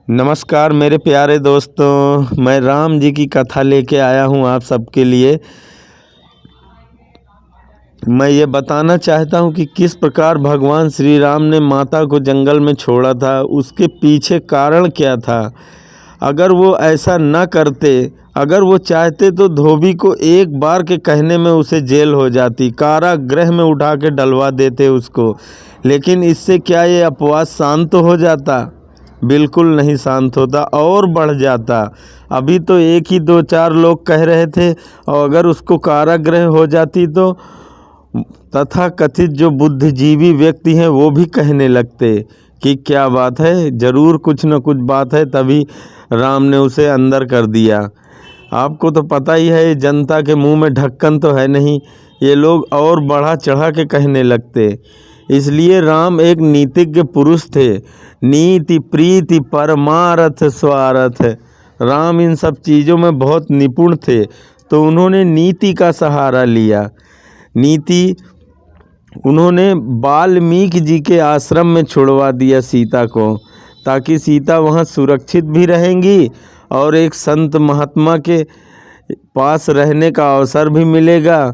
नमस्कार मेरे प्यारे दोस्तों, मैं राम जी की कथा लेके आया हूँ आप सबके लिए। मैं ये बताना चाहता हूँ कि किस प्रकार भगवान श्री राम ने माता को जंगल में छोड़ा था, उसके पीछे कारण क्या था। अगर वो ऐसा न करते, अगर वो चाहते तो धोबी को एक बार के कहने में उसे जेल हो जाती, कारागृह में उठा के डलवा देते उसको। लेकिन इससे क्या ये अपवाद शांत हो जाता? बिल्कुल नहीं शांत होता और बढ़ जाता। अभी तो एक ही दो चार लोग कह रहे थे, और अगर उसको कारागृह हो जाती तो तथा कथित जो बुद्धिजीवी व्यक्ति हैं वो भी कहने लगते कि क्या बात है, ज़रूर कुछ न कुछ बात है, तभी राम ने उसे अंदर कर दिया। आपको तो पता ही है, जनता के मुंह में ढक्कन तो है नहीं, ये लोग और बढ़ा चढ़ा के कहने लगते। इसलिए राम एक नीतिज्ञ पुरुष थे। नीति प्रीति परमार्थ स्वार्थ, राम इन सब चीज़ों में बहुत निपुण थे, तो उन्होंने नीति का सहारा लिया। नीति, उन्होंने वाल्मीकि जी के आश्रम में छुड़वा दिया सीता को, ताकि सीता वहाँ सुरक्षित भी रहेंगी और एक संत महात्मा के पास रहने का अवसर भी मिलेगा,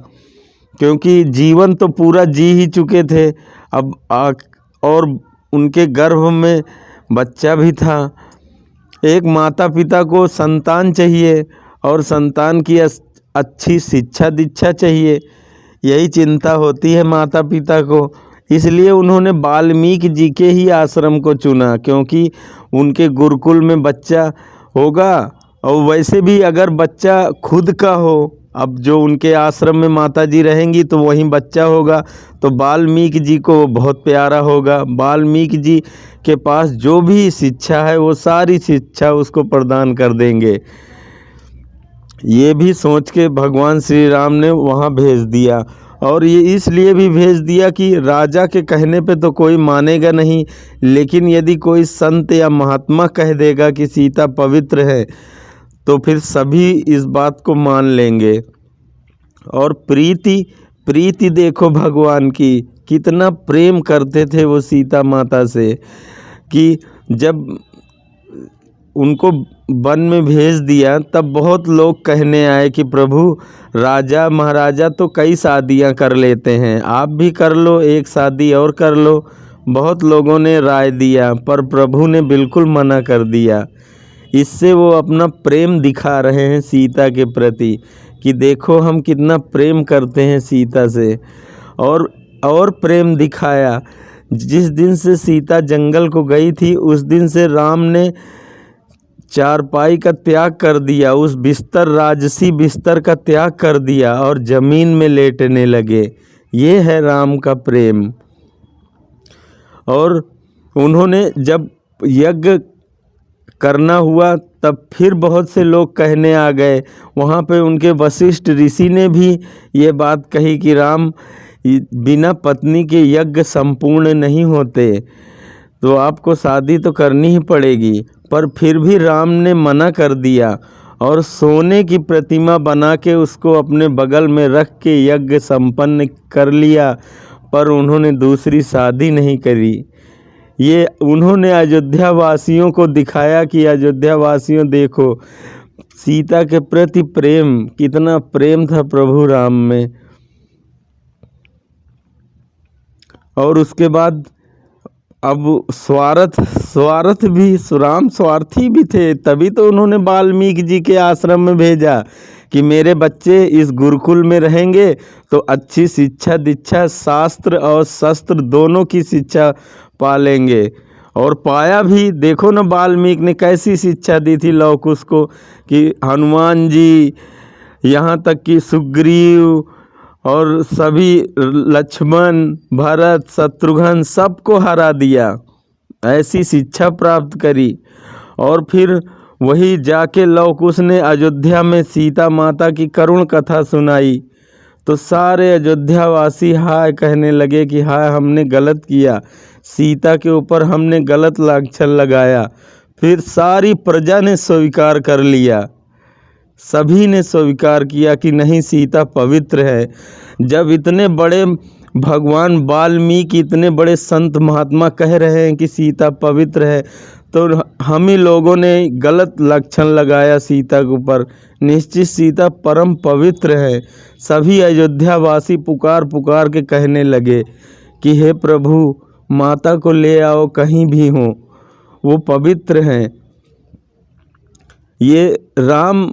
क्योंकि जीवन तो पूरा जी ही चुके थे। अब और उनके गर्भ में बच्चा भी था। एक माता पिता को संतान चाहिए और संतान की अच्छी शिक्षा दीक्षा चाहिए, यही चिंता होती है माता पिता को। इसलिए उन्होंने वाल्मीकि जी के ही आश्रम को चुना, क्योंकि उनके गुरुकुल में बच्चा होगा। और वैसे भी अगर बच्चा खुद का हो, अब जो उनके आश्रम में माता जी रहेंगी तो वहीं बच्चा होगा, तो वाल्मीकि जी को बहुत प्यारा होगा। वाल्मीकि जी के पास जो भी शिक्षा है वो सारी शिक्षा उसको प्रदान कर देंगे। ये भी सोच के भगवान श्री राम ने वहाँ भेज दिया। और ये इसलिए भी भेज दिया कि राजा के कहने पे तो कोई मानेगा नहीं, लेकिन यदि कोई संत या महात्मा कह देगा कि सीता पवित्र है, तो फिर सभी इस बात को मान लेंगे। और प्रीति देखो भगवान की, कितना प्रेम करते थे वो सीता माता से, कि जब उनको वन में भेज दिया तब बहुत लोग कहने आए कि प्रभु, राजा महाराजा तो कई शादियां कर लेते हैं, आप भी कर लो, एक शादी और कर लो। बहुत लोगों ने राय दिया, पर प्रभु ने बिल्कुल मना कर दिया। इससे वो अपना प्रेम दिखा रहे हैं सीता के प्रति, कि देखो हम कितना प्रेम करते हैं सीता से। और प्रेम दिखाया। जिस दिन से सीता जंगल को गई थी, उस दिन से राम ने चारपाई का त्याग कर दिया, उस बिस्तर, राजसी बिस्तर का त्याग कर दिया और जमीन में लेटने लगे। ये है राम का प्रेम। और उन्होंने जब यज्ञ करना हुआ तब फिर बहुत से लोग कहने आ गए। वहाँ पे उनके वशिष्ठ ऋषि ने भी ये बात कही कि राम, बिना पत्नी के यज्ञ संपूर्ण नहीं होते, तो आपको शादी तो करनी ही पड़ेगी। पर फिर भी राम ने मना कर दिया और सोने की प्रतिमा बना के उसको अपने बगल में रख के यज्ञ संपन्न कर लिया, पर उन्होंने दूसरी शादी नहीं करी। ये उन्होंने अयोध्या वासियों को दिखाया कि अयोध्या वासियों देखो, सीता के प्रति प्रेम, कितना प्रेम था प्रभु राम में। और उसके बाद अब स्वार्थ भी, राम स्वार्थी भी थे, तभी तो उन्होंने वाल्मीकि जी के आश्रम में भेजा कि मेरे बच्चे इस गुरुकुल में रहेंगे तो अच्छी शिक्षा दीक्षा, शास्त्र और शस्त्र दोनों की शिक्षा पालेंगे। और पाया भी। देखो ना वाल्मीकि ने कैसी शिक्षा दी थी लव कुश को, कि हनुमान जी, यहाँ तक कि सुग्रीव और सभी, लक्ष्मण, भरत, शत्रुघ्न, सबको हरा दिया। ऐसी शिक्षा प्राप्त करी। और फिर वही जाके लव कुश ने अयोध्या में सीता माता की करुण कथा सुनाई, तो सारे अयोध्यावासी हाय कहने लगे कि हाय, हमने गलत किया, सीता के ऊपर हमने गलत लांछन लगाया। फिर सारी प्रजा ने स्वीकार कर लिया, सभी ने स्वीकार किया कि नहीं, सीता पवित्र है। जब इतने बड़े भगवान वाल्मीकि, इतने बड़े संत महात्मा कह रहे हैं कि सीता पवित्र है, तो हम ही लोगों ने गलत लक्षण लगाया सीता के ऊपर। निश्चित सीता परम पवित्र है। सभी अयोध्यावासी पुकार पुकार के कहने लगे कि हे प्रभु, माता को ले आओ, कहीं भी हो, वो पवित्र हैं। ये राम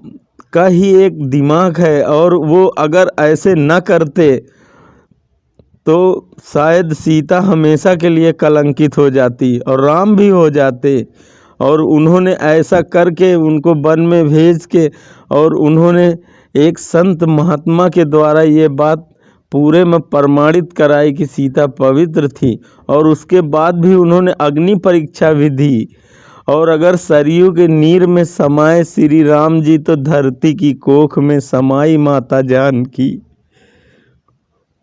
का ही एक दिमाग है, और वो अगर ऐसे न करते तो शायद सीता हमेशा के लिए कलंकित हो जाती और राम भी हो जाते। और उन्होंने ऐसा करके उनको वन में भेज के, और उन्होंने एक संत महात्मा के द्वारा ये बात पूरे में प्रमाणित कराई कि सीता पवित्र थी। और उसके बाद भी उन्होंने अग्नि परीक्षा भी दी। और अगर सरयू के नीर में समाये श्री राम जी, तो धरती की कोख में समाई माता जानकी।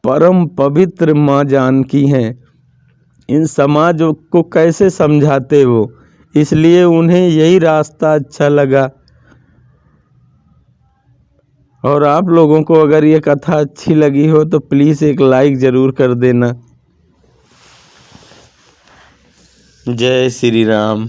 परम पवित्र माँ जानकी हैं। इन समाज को कैसे समझाते वो, इसलिए उन्हें यही रास्ता अच्छा लगा। और आप लोगों को अगर ये कथा अच्छी लगी हो तो प्लीज़ एक लाइक ज़रूर कर देना। जय श्री राम।